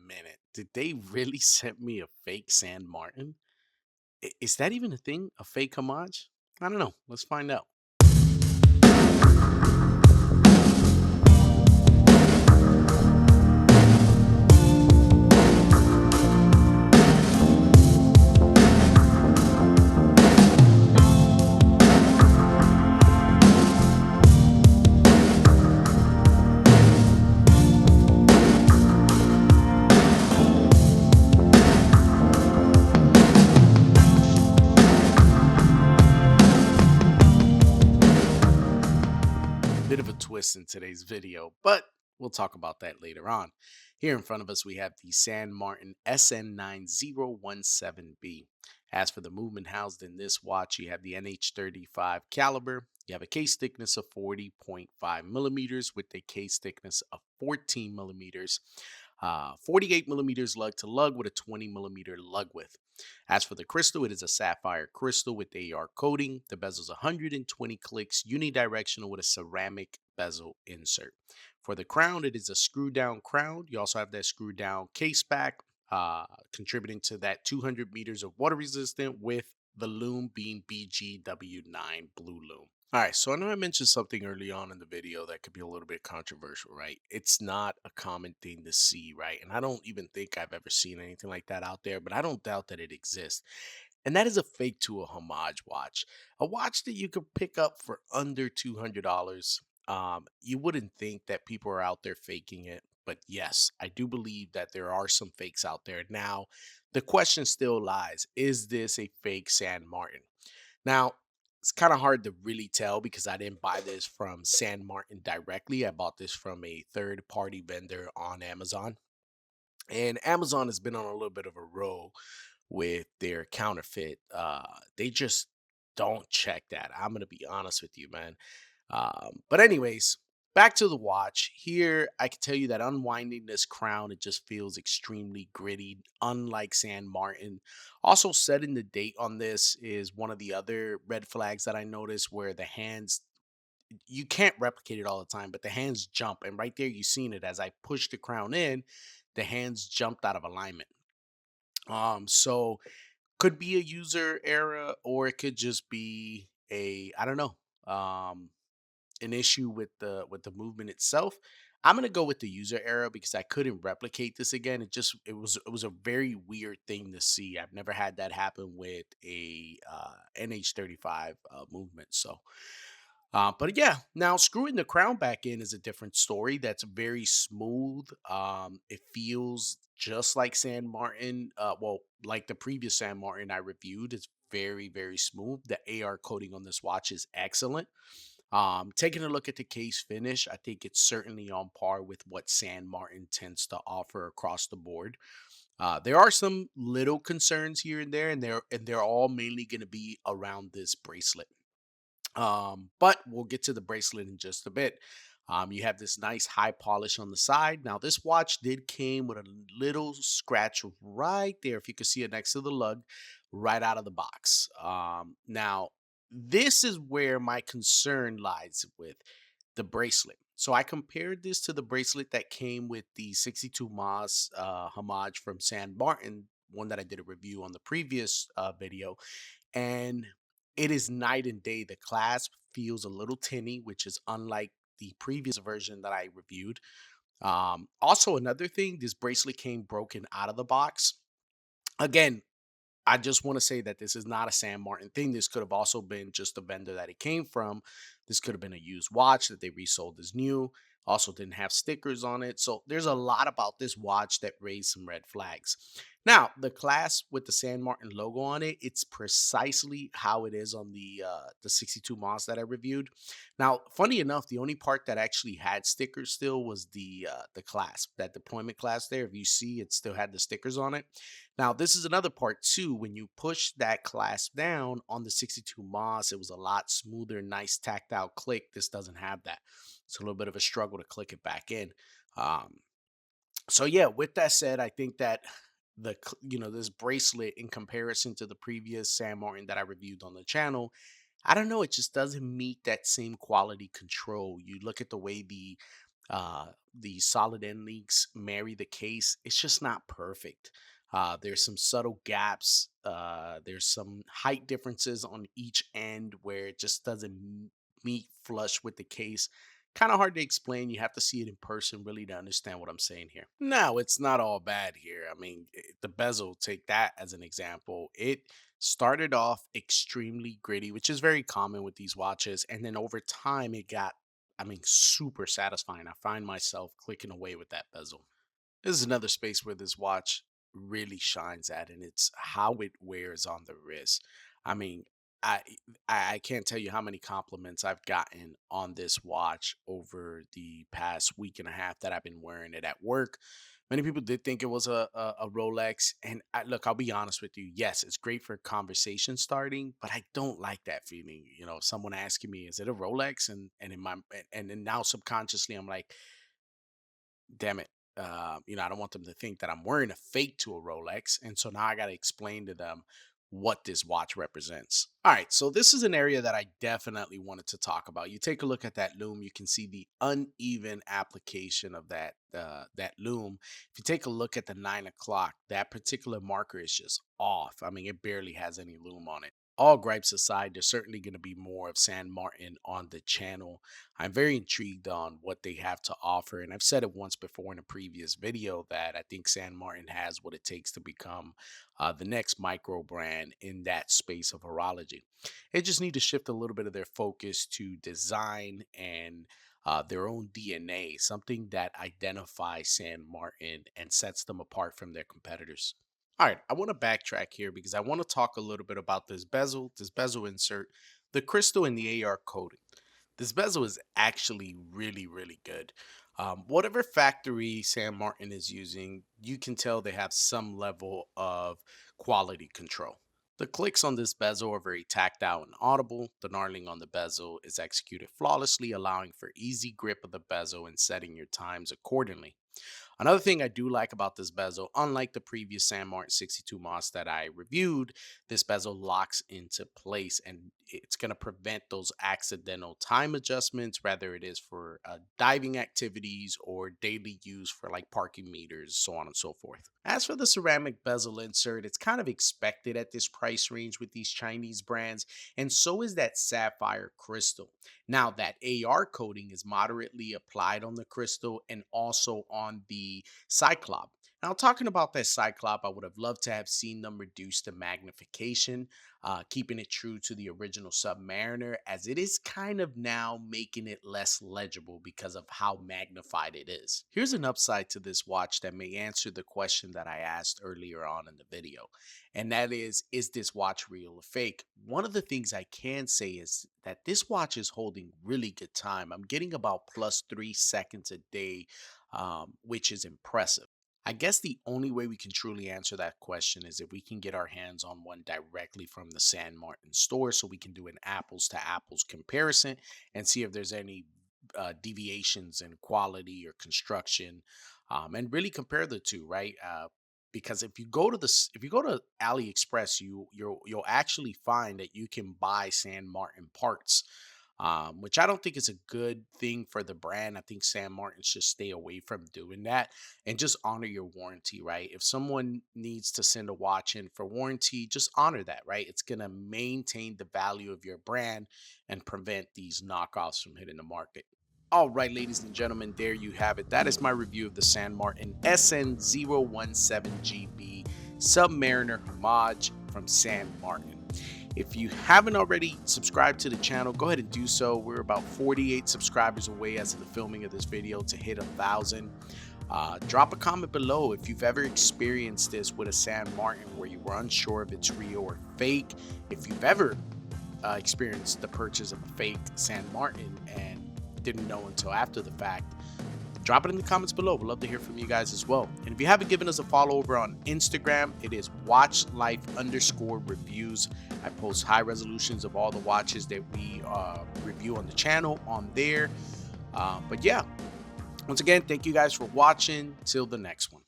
minute. Did they really send me a fake San Martin? Is that even a thing? A fake homage? I don't know. Let's find out. Bit of a twist in today's video, but we'll talk about that later on. Here in front of us, we have the San Martin SN017B. As for the movement housed in this watch, you have the NH35 caliber. You have a case thickness of 40.5 millimeters with a case thickness of 14 millimeters. 48 millimeters lug to lug with a 20 millimeter lug width. As for the crystal, it is a sapphire crystal with AR coating. The bezel is 120 clicks, unidirectional with a ceramic bezel insert. For the crown, it is a screw down crown. You also have that screw down case back, contributing to that 200 meters of water resistant with the Lume being BGW9 Blue Lume. All right, so I know I mentioned something early on in the video that could be a little bit controversial, right? It's not a common thing to see, right? And I don't even think I've ever seen anything like that out there, but I don't doubt that it exists. And that is a fake to a homage watch, a watch that you could pick up for under $200. You wouldn't think that people are out there faking it, but yes, I do believe that there are some fakes out there. Now, the question still lies: is this a fake San Martin? Now, it's kind of hard to really tell because I didn't buy this from San Martin directly. I bought this from a third party vendor on Amazon. And Amazon has been on a little bit of a roll with their counterfeit. They just don't check that. I'm going to be honest with you, man. But anyways, back to the watch. Here, I can tell you that unwinding this crown, it just feels extremely gritty, unlike San Martin. Also, setting the date on this is one of the other red flags that I noticed where the hands, you can't replicate it all the time, but the hands jump. And right there, you seen it as I pushed the crown in, the hands jumped out of alignment. So could be a user error or it could just be a, I don't know. An issue with the movement itself. I'm gonna go with the user error because I couldn't replicate this again. It was a very weird thing to see. I've never had that happen with a NH35 movement. So, but yeah, now screwing the crown back in is a different story. That's very smooth. It feels just like San Martin. Well, like the previous San Martin I reviewed, it's very smooth. The AR coating on this watch is excellent. Taking a look at the case finish, I think it's certainly on par with what San Martin tends to offer across the board. There are some little concerns here and there, and they're all mainly going to be around this bracelet. But we'll get to the bracelet in just a bit. You have this nice high polish on the side. Now, this watch did came with a little scratch right there, if you can see it next to the lug, right out of the box. Now, this is where my concern lies with the bracelet. So I compared this to the bracelet that came with the 62 Mas homage from San Martin, one that I did a review on the previous video, and it is night and day. The clasp feels a little tinny, which is unlike the previous version that I reviewed. Also, another thing, this bracelet came broken out of the box. Again, I just want to say that this is not a San Martin thing. This could have also been just the vendor that it came from. This could have been a used watch that they resold as new. Also didn't have stickers on it. So there's a lot about this watch that raised some red flags. Now, the clasp with the San Martin logo on it, it's precisely how it is on the 62 Moss that I reviewed. Now, funny enough, the only part that actually had stickers still was the clasp, that deployment clasp there. If you see, it still had the stickers on it. Now, this is another part too. When you push that clasp down on the 62 Moss, it was a lot smoother, nice tactile click. This doesn't have that. It's a little bit of a struggle to click it back in. Um, so yeah, with that said, I think that this bracelet in comparison to the previous San Martin that I reviewed on the channel, I don't know, it just doesn't meet that same quality control. You look at the way The solid end links marry the case. It's just not perfect. There's some subtle gaps. There's some height differences on each end where it just doesn't meet flush with the case. Kind of hard to explain. You have to see it in person really to understand what I'm saying here. No, it's not all bad here. I mean, the bezel, take that as an example. It started off extremely gritty, which is very common with these watches. And then over time, it got, I mean, super satisfying. I find myself clicking away with that bezel. This is another space where this watch really shines at, and it's how it wears on the wrist. I mean, I I can't tell you how many compliments I've gotten on this watch over the past week and a half that I've been wearing it at work. Many people did think it was a Rolex, and look, I'll be honest with you. Yes, it's great for conversation starting, but I don't like that feeling. You know, someone asking me, "Is it a Rolex?" And in my and then now subconsciously, I'm like, damn it. I don't want them to think that I'm wearing a fake to a Rolex. And so now I got to explain to them what this watch represents. All right. So this is an area that I definitely wanted to talk about. You take a look at that lume, you can see the uneven application of that lume. If you take a look at the 9 o'clock, that particular marker is just off. I mean, it barely has any lume on it. All gripes aside, there's certainly going to be more of San Martin on the channel. I'm very intrigued on what they have to offer. And I've said it once before in a previous video that I think San Martin has what it takes to become the next micro brand in that space of horology. They just need to shift a little bit of their focus to design and their own DNA, something that identifies San Martin and sets them apart from their competitors. All right, I want to backtrack here because I want to talk a little bit about this bezel insert, the crystal, and the AR coating. This bezel is actually really, really good. Whatever factory San Martin is using, you can tell they have some level of quality control. The clicks on this bezel are very tactile and audible. The knurling on the bezel is executed flawlessly, allowing for easy grip of the bezel and setting your times accordingly. Another thing I do like about this bezel, unlike the previous San Martin 62 Moss that I reviewed, this bezel locks into place and it's going to prevent those accidental time adjustments, whether it is for diving activities or daily use for like parking meters, so on and so forth. As for the ceramic bezel insert, it's kind of expected at this price range with these Chinese brands, and so is that sapphire crystal. Now, that AR coating is moderately applied on the crystal and also on the Cyclop. Now, talking about that Cyclop, I would have loved to have seen them reduce the magnification, keeping it true to the original Submariner, as it is kind of now making it less legible because of how magnified it is. Here's an upside to this watch that may answer the question that I asked earlier on in the video, and that is this watch real or fake? One of the things I can say is that this watch is holding really good time. I'm getting about plus 3 seconds a day, which is impressive. I guess the only way we can truly answer that question is if we can get our hands on one directly from the San Martin store so we can do an apples to apples comparison and see if there's any deviations in quality or construction, and really compare the two, right? Because if you go to AliExpress, you'll actually find that you can buy San Martin parts, which I don't think is a good thing for the brand. I think San Martin should stay away from doing that and just honor your warranty, right? If someone needs to send a watch in for warranty, just honor that, right? It's gonna maintain the value of your brand and prevent these knockoffs from hitting the market. All right, ladies and gentlemen, there you have it. That is my review of the San Martin SN017GB Submariner Homage from San Martin. If you haven't already subscribed to the channel, go ahead and do so. We're about 48 subscribers away as of the filming of this video to hit 1,000. Drop a comment below if you've ever experienced this with a San Martin where you were unsure if it's real or fake. If you've ever experienced the purchase of a fake San Martin and didn't know until after the fact, drop it in the comments below. We'd love to hear from you guys as well. And if you haven't given us a follow over on Instagram, it is watchlife_reviews. I post high resolutions of all the watches that we review on the channel on there. But yeah, once again, thank you guys for watching. Till the next one.